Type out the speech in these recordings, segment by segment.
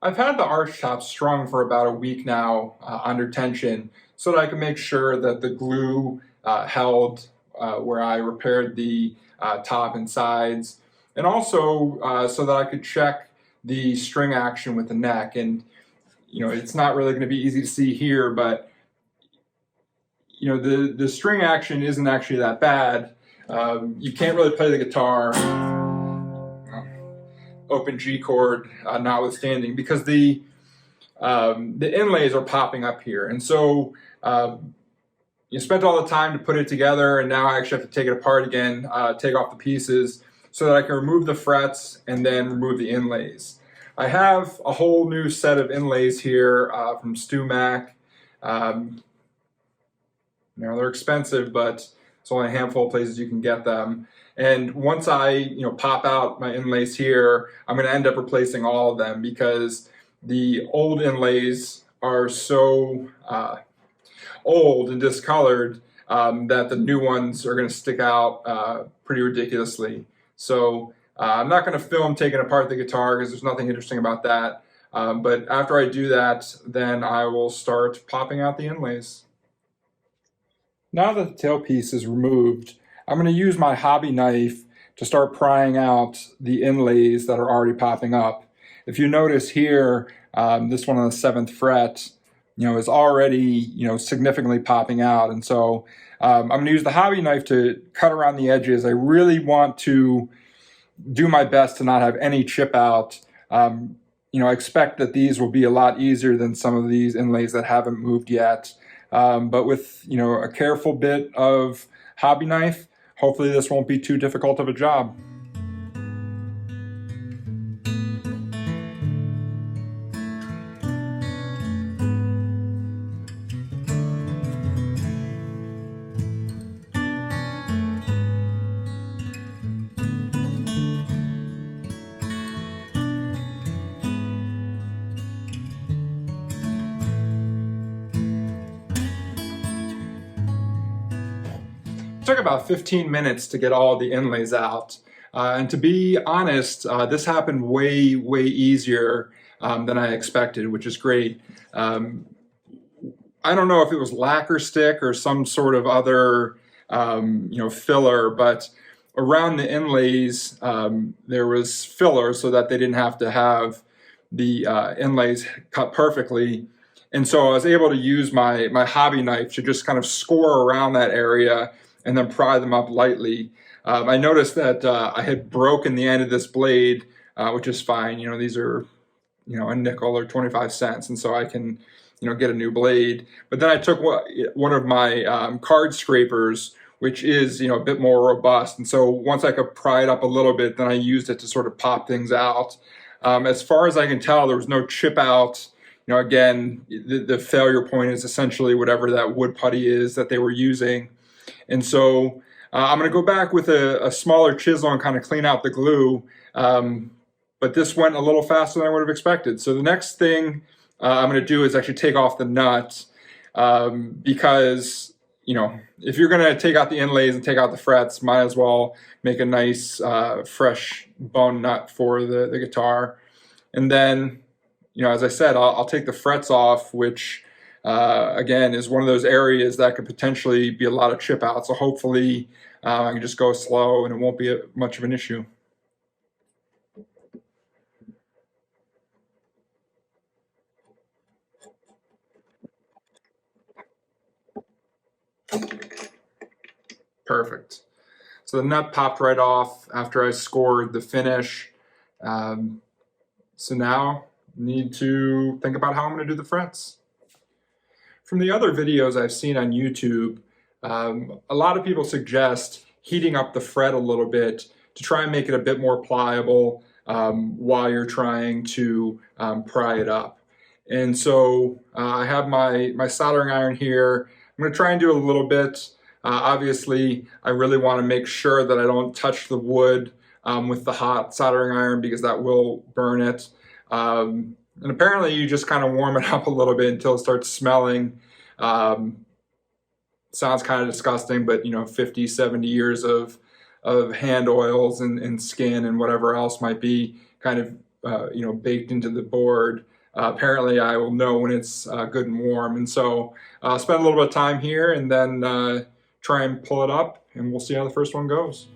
I've had the arch top strung for about a week now under tension so that I can make sure that the glue held where I repaired the top and sides, and also so that I could check the string action with the neck. And it's not really going to be easy to see here, but the string action isn't actually that bad. You can't really play the guitar open G chord notwithstanding, because the inlays are popping up here, and so you spent all the time to put it together, and now I actually have to take it apart again, take off the pieces so that I can remove the frets and then remove the inlays. I have a whole new set of inlays here from Stu Mac. They're expensive, but it's only a handful of places you can get them. And once I pop out my inlays here, I'm going to end up replacing all of them, because the old inlays are so old and discolored that the new ones are going to stick out pretty ridiculously. So I'm not going to film taking apart the guitar because there's nothing interesting about that. But after I do that, then I will start popping out the inlays. Now that the tailpiece is removed, I'm going to use my hobby knife to start prying out the inlays that are already popping up. If you notice here, this one on the 7th fret, is already, significantly popping out. And so I'm going to use the hobby knife to cut around the edges. I really want to do my best to not have any chip out. I expect that these will be a lot easier than some of these inlays that haven't moved yet. But with, a careful bit of hobby knife, hopefully this won't be too difficult of a job. It took about 15 minutes to get all the inlays out. And to be honest, this happened way easier than I expected, which is great. I don't know if it was lacquer stick or some sort of other filler, but around the inlays there was filler so that they didn't have to have the inlays cut perfectly. And so I was able to use my hobby knife to just kind of score around that area and then pry them up lightly. I noticed that I had broken the end of this blade, which is fine. These are, a nickel or 25 cents, and so I can, get a new blade. But then I took one of my card scrapers, which is, a bit more robust. And so once I could pry it up a little bit, then I used it to sort of pop things out. As far as I can tell, there was no chip out. Again, the failure point is essentially whatever that wood putty is that they were using. And so I'm going to go back with a smaller chisel and kind of clean out the glue. But this went a little faster than I would have expected. So the next thing I'm going to do is actually take off the nut, because, if you're going to take out the inlays and take out the frets, might as well make a nice fresh bone nut for the guitar. And then, as I said, I'll take the frets off, which again, is one of those areas that could potentially be a lot of chip out. So hopefully I can just go slow and it won't be much of an issue. Perfect. So the nut popped right off after I scored the finish. So now I need to think about how I'm going to do the frets. From the other videos I've seen on YouTube, a lot of people suggest heating up the fret a little bit to try and make it a bit more pliable while you're trying to pry it up. And so I have my soldering iron here. I'm going to try and do a little bit. Obviously, I really want to make sure that I don't touch the wood with the hot soldering iron, because that will burn it. And apparently you just kind of warm it up a little bit until it starts smelling. Sounds kind of disgusting, but 50, 70 years of hand oils and skin and whatever else might be kind of baked into the board. Apparently I will know when it's good and warm. And so I'll spend a little bit of time here and then try and pull it up, and we'll see how the first one goes.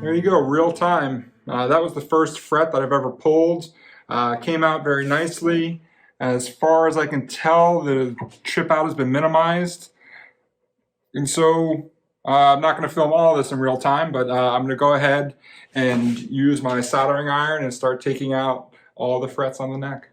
There you go, real time. That was the first fret that I've ever pulled. Came out very nicely. As far as I can tell, the chip out has been minimized. And so I'm not going to film all of this in real time, but I'm going to go ahead and use my soldering iron and start taking out all the frets on the neck.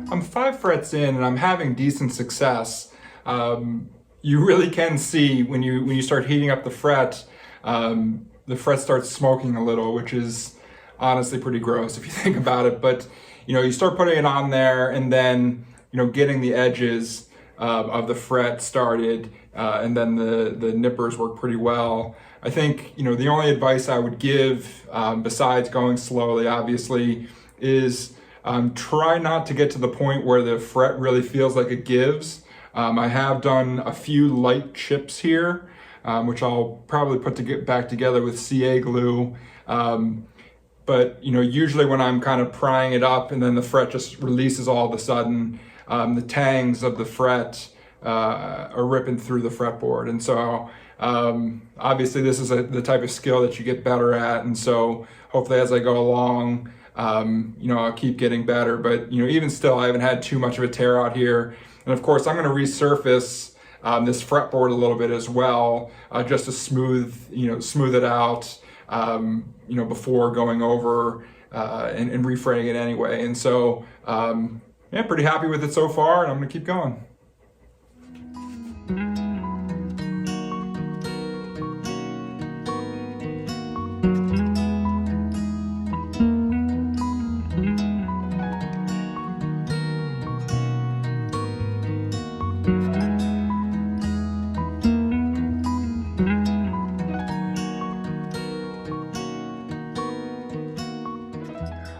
I'm 5 frets in and I'm having decent success. You really can see when you start heating up the fret starts smoking a little, which is honestly pretty gross if you think about it. But you start putting it on there and then getting the edges of the fret started, and then the nippers work pretty well. I think the only advice I would give, besides going slowly, obviously, is try not to get to the point where the fret really feels like it gives. I have done a few light chips here, which I'll probably put back together with CA glue. But usually when I'm kind of prying it up and then the fret just releases all of a sudden, the tangs of the fret are ripping through the fretboard. And so obviously this is the type of skill that you get better at. And so hopefully as I go along, I'll keep getting better. But even still, I haven't had too much of a tear out here. And of course, I'm going to resurface this fretboard a little bit as well, just to smooth it out, before going over and refretting it anyway. And so, yeah, pretty happy with it so far, and I'm going to keep going.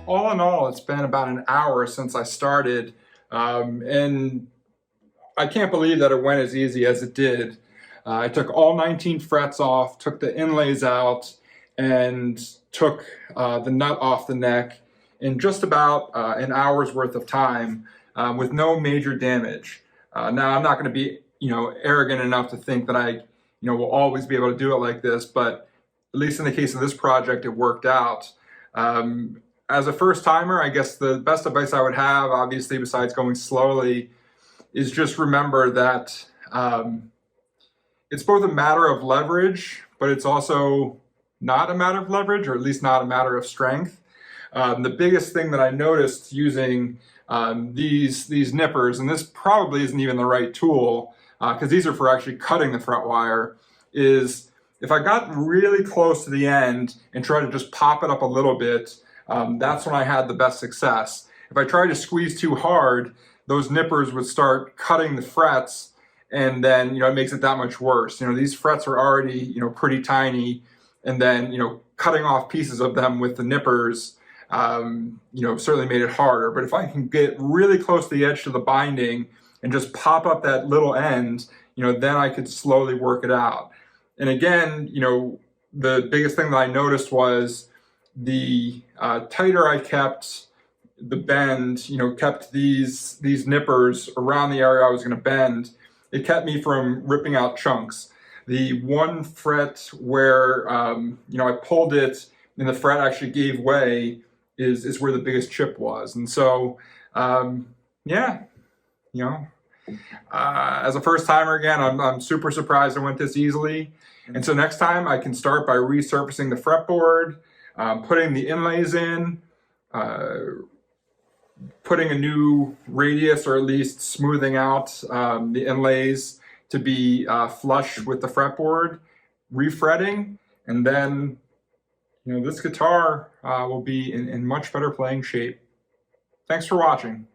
All in all, it's been about an hour since I started, and I can't believe that it went as easy as it did. I took all 19 frets off, took the inlays out, and took the nut off the neck in just about an hour's worth of time, with no major damage. Now, I'm not going to be arrogant enough to think that I will always be able to do it like this, but at least in the case of this project, it worked out. As a first timer, I guess the best advice I would have, obviously, besides going slowly, is just remember that it's both a matter of leverage, but it's also not a matter of leverage, or at least not a matter of strength. The biggest thing that I noticed using these nippers, and this probably isn't even the right tool, because these are for actually cutting the fret wire, is If I got really close to the end and tried to just pop it up a little bit, that's when I had the best success. If I tried to squeeze too hard, those nippers would start cutting the frets, and then, it makes it that much worse. These frets are already, pretty tiny, and then, cutting off pieces of them with the nippers, certainly made it harder. But if I can get really close to the edge to the binding and just pop up that little end, then I could slowly work it out. And again, the biggest thing that I noticed was the tighter I kept the bend, kept these nippers around the area I was going to bend, it kept me from ripping out chunks. The one fret where, I pulled it and the fret actually gave way is where the biggest chip was. And so, yeah, as a first timer, again, I'm super surprised I went this easily. And so next time I can start by resurfacing the fretboard, putting the inlays in, putting a new radius, or at least smoothing out the inlays to be flush with the fretboard, refretting, and then this guitar will be in much better playing shape. Thanks for watching.